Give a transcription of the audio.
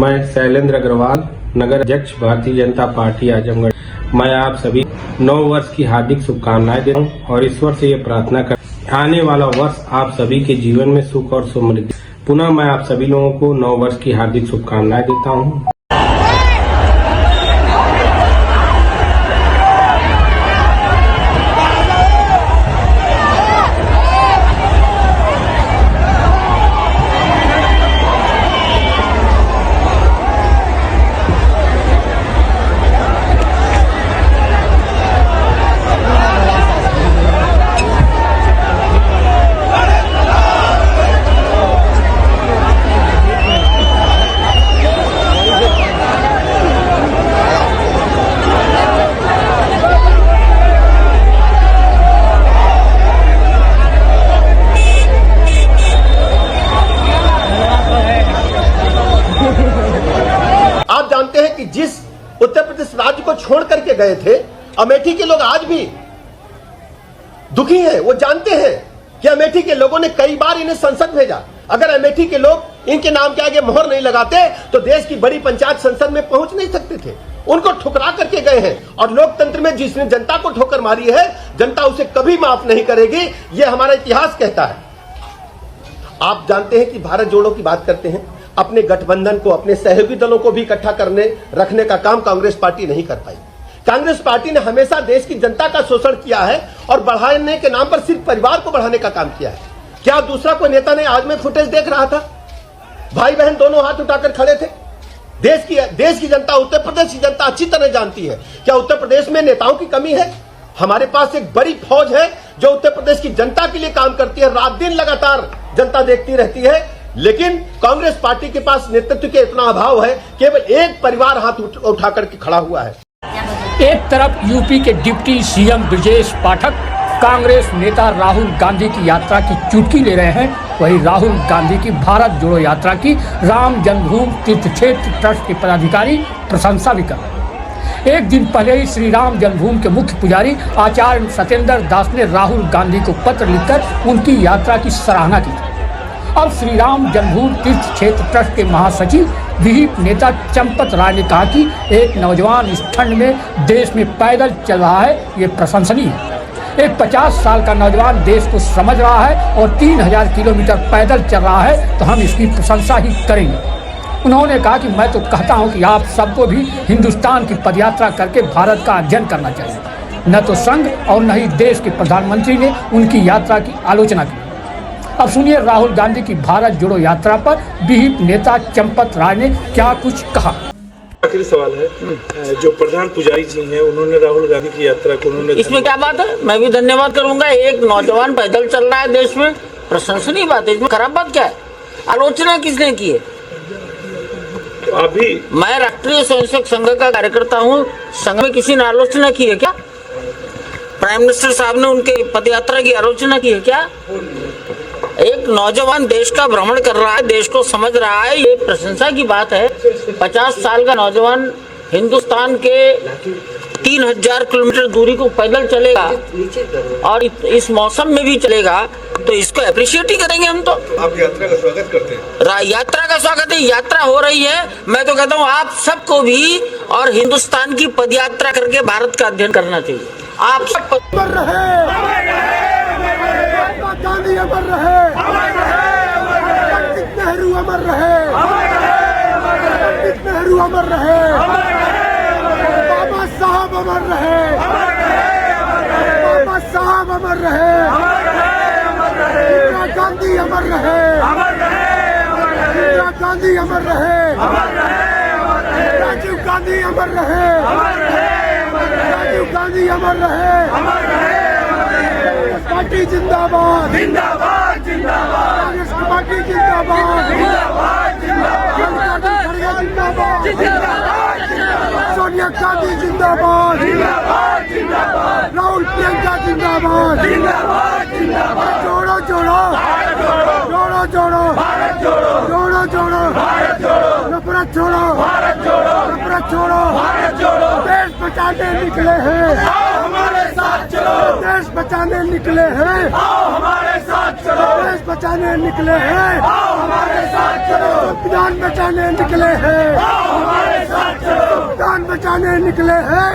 मैं शैलेंद्र अग्रवाल, नगर अध्यक्ष भारतीय जनता पार्टी आजमगढ़। मैं आप सभी नव वर्ष की हार्दिक शुभकामनाएं देता हूँ और ईश्वर से ये प्रार्थना कर आने वाला वर्ष आप सभी के जीवन में सुख और समृद्धि। पुनः मैं आप सभी लोगों को नव वर्ष की हार्दिक शुभकामनाएं देता हूँ। आप जानते हैं कि जिस उत्तर प्रदेश राज्य को छोड़ करके गए थे, अमेठी के लोग आज भी दुखी हैं। वो जानते हैं कि अमेठी के लोगों ने कई बार इन्हें संसद भेजा। अगर अमेठी के लोग इनके नाम के आगे मोहर नहीं लगाते तो देश की बड़ी पंचायत संसद में पहुंच नहीं सकते थे। उनको ठुकरा करके गए हैं और लोकतंत्र में जिसने जनता को ठोकर मारी है, जनता उसे कभी माफ नहीं करेगी। यह हमारा इतिहास कहता है। आप जानते हैं कि भारत जोड़ो की बात करते हैं, अपने गठबंधन को, अपने सहयोगी दलों को भी इकट्ठा करने रखने का काम कांग्रेस पार्टी नहीं कर पाई। कांग्रेस पार्टी ने हमेशा देश की जनता का शोषण किया है और बढ़ाने के नाम पर सिर्फ परिवार को बढ़ाने का काम किया है। क्या दूसरा कोई नेता ने आज मैं फुटेज देख रहा था, भाई बहन दोनों हाथ उठाकर खड़े थे। देश की जनता, उत्तर प्रदेश की जनता अच्छी तरह जानती है क्या उत्तर प्रदेश में नेताओं की कमी है। हमारे पास एक बड़ी फौज है जो उत्तर प्रदेश की जनता के लिए काम करती है। रात दिन लगातार जनता देखती रहती है, लेकिन कांग्रेस पार्टी के पास नेतृत्व के इतना अभाव है, केवल एक परिवार हाथ उठा करके खड़ा हुआ है। एक तरफ यूपी के डिप्टी सीएम ब्रजेश पाठक कांग्रेस नेता राहुल गांधी की यात्रा की चुटकी ले रहे हैं, वहीं राहुल गांधी की भारत जोड़ो यात्रा की राम जन्मभूमि तीर्थ क्षेत्र ट्रस्ट के पदाधिकारी प्रशंसा भी कर रहे हैं। एक दिन पहले ही श्री राम जन्मभूमि के मुख्य पुजारी आचार्य सत्येंद्र दास ने राहुल गांधी को पत्र लिखकर उनकी यात्रा की सराहना की। अब श्री राम जन्मभूमि तीर्थ क्षेत्र ट्रस्ट के महासचिव विहिप नेता चंपत राय ने कहा कि एक नौजवान इस ठंड में देश में पैदल चल रहा है, ये प्रशंसनीय है। एक 50 साल का नौजवान देश को समझ रहा है और 3000 किलोमीटर पैदल चल रहा है, तो हम इसकी प्रशंसा ही करेंगे। उन्होंने कहा कि मैं तो कहता हूं कि आप सबको भी हिंदुस्तान की पदयात्रा करके भारत का अध्ययन करना चाहिए। न तो संघ और न ही देश के प्रधानमंत्री ने उनकी यात्रा की आलोचना की। अब सुनिए राहुल गांधी की भारत जोड़ो यात्रा पर विहिप नेता चंपत राय ने क्या कुछ कहा। आखिरी सवाल है, जो प्रधान पुजारी जी हैं उन्होंने राहुल गांधी की यात्रा को उन्होंने, इसमें क्या बात है? मैं भी धन्यवाद करूंगा। एक नौजवान पैदल चल रहा है देश में, प्रशंसनीय बात है। इसमें खराब बात क्या है? आलोचना किसने की है? अभी मैं राष्ट्रीय स्वयंसेवक संघ का कार्यकर्ता हूँ, संघ में किसी ने आलोचना की है क्या? प्राइम मिनिस्टर साहब ने उनके पदयात्रा की आलोचना की है क्या? एक नौजवान देश का भ्रमण कर रहा है, देश को समझ रहा है, ये प्रशंसा की बात है। 50 साल का नौजवान हिंदुस्तान के 3000 किलोमीटर दूरी को पैदल चलेगा और इस मौसम में भी चलेगा, तो इसको अप्रिशिएट ही करेंगे हम। तो आप यात्रा का स्वागत करते हैं। यात्रा का स्वागत है, यात्रा हो रही है। मैं तो कहता हूँ आप सबको भी और हिंदुस्तान की पदयात्रा करके भारत का अध्ययन करना चाहिए। आप सब गांधी अमर रहे, पंडित नेहरू अमर रहे, पंडित नेहरू अमर रहे, बाबा साहब अमर रहे, बाबा साहब अमर रहे, इंदिरा गांधी अमर रहे, इंदिरा गांधी अमर रहे, राजीव गांधी अमर रहे, राजीव गांधी अमर रहे। पार्टी जिंदाबाद, जिंदाबाद, जिंदाबाद, कांग्रेस पार्टी जिंदाबाद, जिंदाबाद, जिंदाबाद, जिंदाबाद, जिंदाबाद, सोनिया गांधी जिंदाबाद, जिंदाबाद, जिंदाबाद, राहुल प्रियंका जिंदाबाद, जिंदाबाद, जिंदाबाद, जोड़ो जोड़ो, जोड़ो जोड़ो, जोड़ो जोड़ो, नफरत छोड़ो, नफरत छोड़ो, देश बचाने निकले हैं, हमारे साथ चलो, देश बचाने निकले हैं, आओ हमारे साथ चलो, देश बचाने निकले हैं, आओ हमारे साथ चलो। संविधान बचाने निकले हैं, आओ हमारे साथ चलो। संविधान बचाने निकले हैं,